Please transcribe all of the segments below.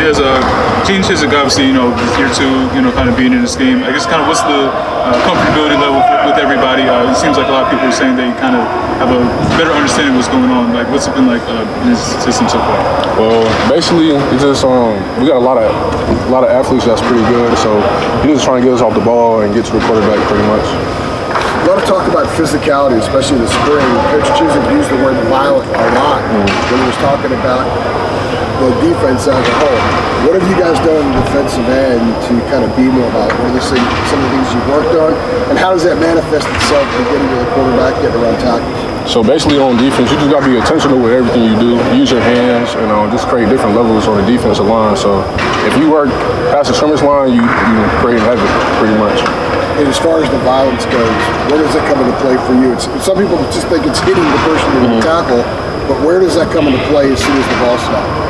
As Gene Chizik, obviously, this year two, kind of being in this game, I guess kind of what's the comfortability level with everybody? It seems like a lot of people are saying they kind of have a better understanding of what's going on. Like, what's it been like in his system so far? Well, basically, it's just we got a lot of athletes that's pretty good, so he's just trying to get us off the ball and get to the quarterback pretty much. A lot of talk about physicality, especially in the spring. Coach Chizik used the word violent a lot when he was talking about the defense as a whole. What have you guys done on the defensive end to kind of be more about what are some of the things you've worked on, and how does that manifest itself in getting to the quarterback, getting around tackles? So basically on defense, you just got to be intentional with everything you do. Use your hands and just create different levels on the defensive line. So if you work past the scrimmage line, you create havoc pretty much. And as far as the violence goes, where does that come into play for you? Some people just think it's hitting the person in the tackle, but where does that come into play as soon as the ball stops?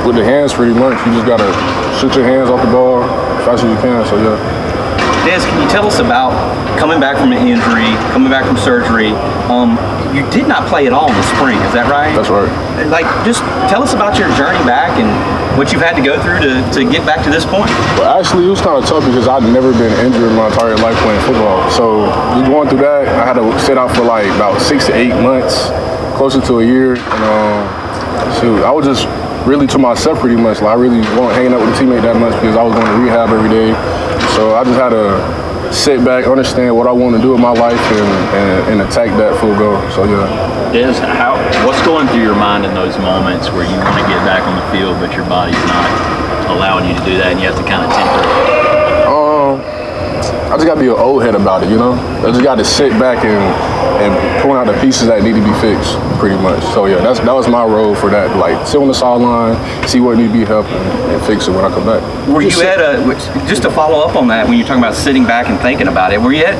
With the hands, pretty much. You just got to shoot your hands off the ball as fast as you can, so yeah. Des, can you tell us about coming back from an injury, coming back from surgery? You did not play at all in the spring, is that right? That's right. Like, just tell us about your journey back and what you've had to go through to get back to this point. Well, actually, it was kind of tough because I'd never been injured in my entire life playing football. So going through that, I had to sit out for like about 6 to 8 months, closer to a year. And I was just really to myself pretty much. Like, I really wasn't hanging out with a teammate that much because I was going to rehab every day. So I just had to sit back, understand what I want to do with my life, and attack that full goal. So yeah. Des, what's going through your mind in those moments where you want to get back on the field, but your body's not allowing you to do that, and you have to kind of temper it? I just got to be an old head about it, I just got to sit back and point out the pieces that need to be fixed, pretty much. So yeah, that was my role for that. Like, sit on the sideline, see what need to be helped, and fix it when I come back. Were you just to follow up on that, when you're talking about sitting back and thinking about it, were you at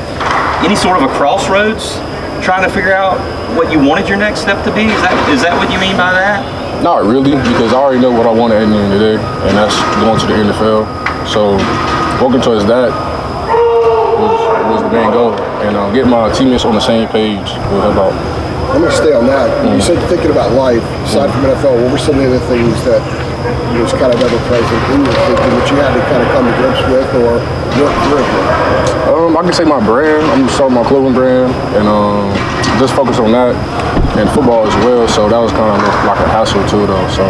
any sort of a crossroads trying to figure out what you wanted your next step to be? Is that what you mean by that? Not really, because I already know what I want at the end of the day, and that's going to the NFL. So working towards that was the main goal, and getting my teammates on the same page will help out. I'm going to stay on that. You said thinking about life, aside from NFL, what were some of the other things that was kind of ever present in your thinking that you had to kind of come to grips with or work through? I can say my brand. I'm starting my clothing brand, and just focus on that, and football as well. So that was kind of like a hassle too, though. So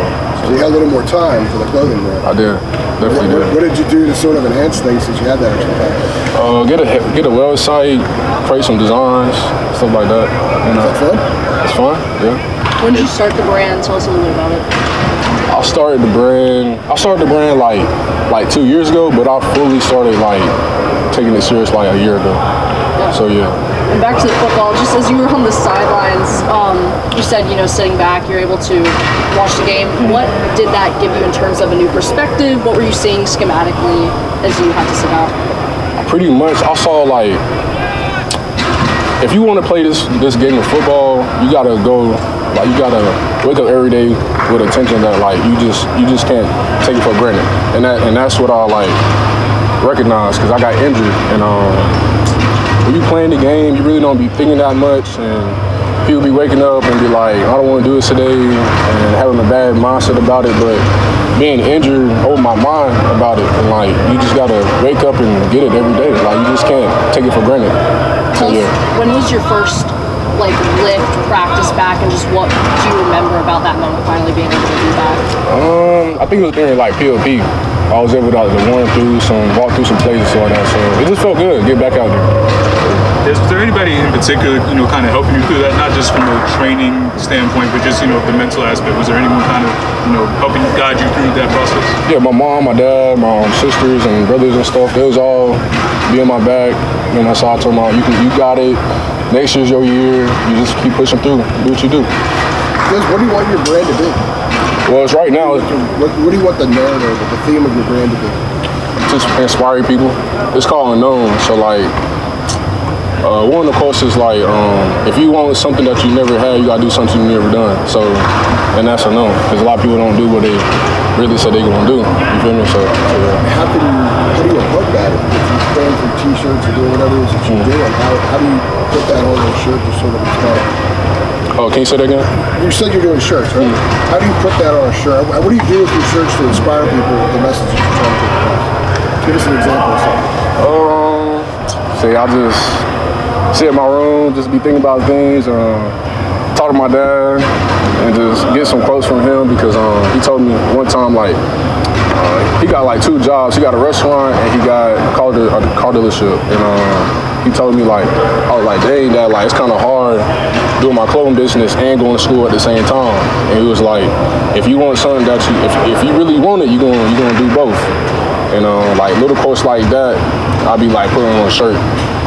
you had a little more time for the clothing brand. I did, definitely did. What did you do to sort of enhance things since you had that extra time? Get a website, create some designs, stuff like that. Is that fun? It's fun, yeah. When did you start the brand? Tell us a little bit about it. I started the brand like 2 years ago, but I fully started like taking it serious like a year ago. Yeah. So yeah. And back to the football, just as you were on the sidelines, you said, sitting back, you're able to watch the game. What did that give you in terms of a new perspective? What were you seeing schematically as you had to sit out? Pretty much, I saw like, if you want to play this game of football, you gotta wake up every day with attention that like you just can't take it for granted, and that's what I like recognize, because I got injured, and when you playing the game, you really don't be thinking that much, and people be waking up and be like, I don't want to do this today, and having a bad mindset about it, but being injured over my mind about it, and like you just gotta wake up and get it every day. Like, you just can't take it for granted. So, yeah. When was your first lift practice back, and just what do you remember about that moment, finally being able to do that? I think it was during like PLP. I was able to walk through some plays and stuff like that. So it just felt good, get back out there. Was there anybody in particular, kind of helping you through that, not just from a training standpoint, but just, the mental aspect? Was there anyone kind of, helping guide you through that process? Yeah, my mom, my dad, my sisters and brothers and stuff, they was all be on my back. And that's how I told them, you got it. Next year's your year. You just keep pushing through. Do what you do. What do you want your brand to be? Well, it's right now. What do you want the narrative, the theme of your brand to be? Just inspiring people. It's called Unknown. So like, one of the quotes is like, if you want something that you never had, you gotta do something you never done. So, and that's Unknown, because a lot of people don't do what they really said they're gonna do. You feel me? So yeah. How do you approach that? If you're spraying through t-shirts or doing whatever it is that you're doing, how do you put that on your shirt to sort of inspire? Oh, can you say that again? You said you're doing shirts, right? How do you put that on a shirt? What do you do with your shirts to inspire people with the message that you're trying to get across? Give us an example of something. See, I just sit in my room, just be thinking about things, talk to my dad, and just get some quotes from him because he told me one time, like, he got like 2 jobs. He got a restaurant and he got a car dealership. And he told me, like, I was like, dang, Dad, like, it's kind of hard doing my clothing business and going to school at the same time. And he was like, if you want something that if you really want it, you're gonna do both. And like little quotes like that, I'll be like putting on a shirt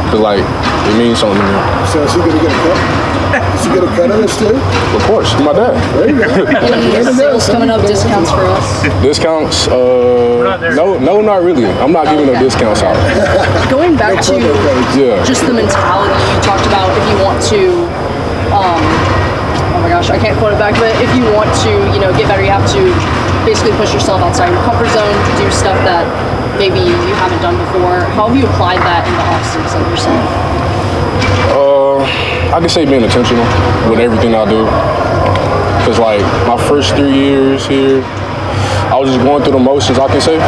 because like it means something to me. So is he gonna get a cut? Is he gonna cut of this too? Of course, my dad. There you go. Any sales coming up, discounts for us? Discounts? No, not really. I'm not giving no discounts out. Going back to Yeah. just the mentality you talked about, if you want to, oh my gosh, I can't quote it back, but if you want to, get better, you have to basically push yourself outside your comfort zone, do stuff that maybe you haven't done before. How have you applied that in the off-season yourself? I can say being intentional with everything I do. Because like my first 3 years here, I was just going through the motions, I can say.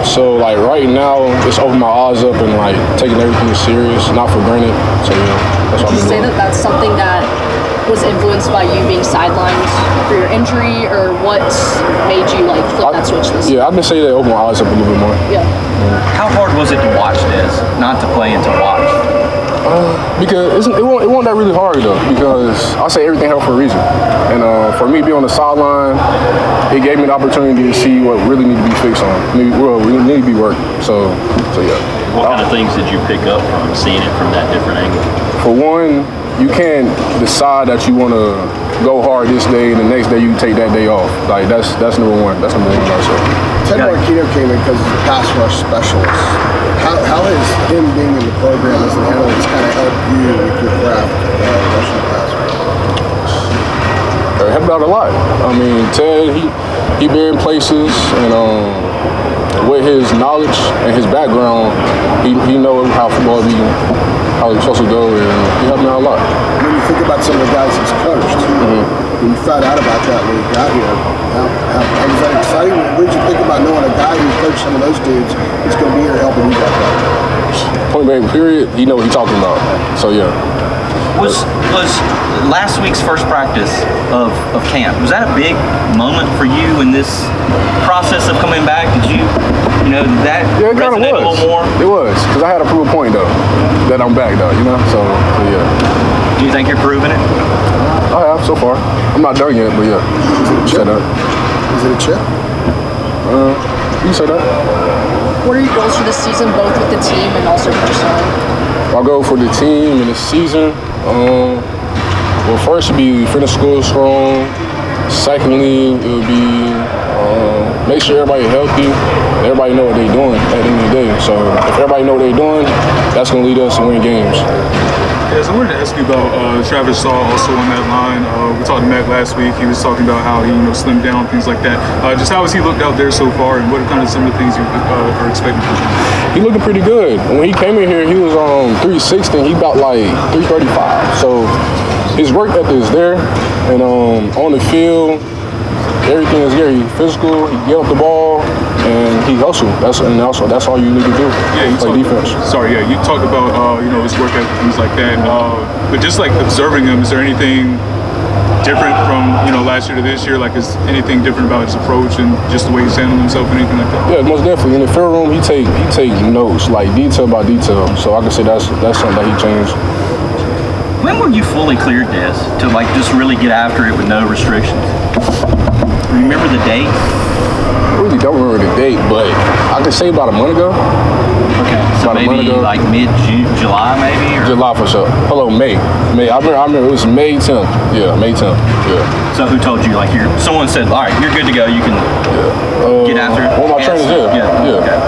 So like right now, it's opened my eyes up and like taking everything serious, not for granted. So yeah, that's what I'm doing. Would you say that that's something that was influenced by you being sidelined for your injury, or what made you like flip that switch this year? Yeah, I can say that opened my eyes up a little bit more. Yeah. How hard was it to watch this? Not to play and to watch? Because it wasn't that really hard though, because I say everything happened for a reason. And for me being on the sideline, it gave me the opportunity to see what really need to be fixed on. We need to be worked. So yeah. What kind of things did you pick up from seeing it from that different angle? For one, you can't decide that you want to go hard this day and the next day you take that day off. Like that's number one. That's number one also. Ted Marquino came in because he's a pass rush specialist. How has him being in the program as an analyst kind of helped you with your craft rushing the pass rush? It helped out a lot. I mean, Ted, he been in places and with his knowledge and his background, he knows how football how it's supposed to go, and he helped me out a lot. When you think about some of the guys he's coached, when you found out about that when you got here, how was that exciting? What did you think about knowing a guy who coached some of those dudes is going to be here helping you guys? Point blank period, he know what he's talking about. So yeah. Was last week's first practice of camp, was that a big moment for you in this process of coming back? Did did that Yeah, it kind of resonate a was. little more? It was, because I had to prove a point though, that I'm back though, So yeah. Do you think you're proving it? I have so far. I'm not done yet, but yeah. Is it a chip? Is it a chip? You say that? What are your goals for this season, both with the team and also personally? My goal for the team in this season, well, first would be finish school strong. Secondly, it would be make sure everybody healthy. Everybody know what they're doing at the end of the day. So if everybody know what they're doing, that's going to lead us to win games. Yes, I wanted to ask you about Travis Shaw also on that line. We talked to Matt last week. He was talking about how he slimmed down, things like that. Just how has he looked out there so far, and what are kind of some of the things you are expecting from him? He looking pretty good. When he came in here, he was on 360. He about like 335. So his work ethic is there, and on the field, everything is there. He's physical. He get up the ball, and he hustle. That's all you need to do. Yeah, you play defense. You talked about his work ethic, things like that. But just like observing him, is there anything different from last year to this year? Like, is anything different about his approach and just the way he's handling himself, anything like that? Yeah, most definitely. In the film room, he take notes, like detail by detail. So I can say that's something that he changed. When were you fully cleared, Des, to just really get after it with no restrictions? Remember the date? I really don't remember the date, but I could say about a month ago. Okay, so about maybe like mid-July, maybe? Or? July for sure. Hello, May. I remember it was May 10th. Yeah, May 10th. Yeah. So who told you? Someone said, all right, you're good to go. You can get after it. One of my trainers, yeah. Okay.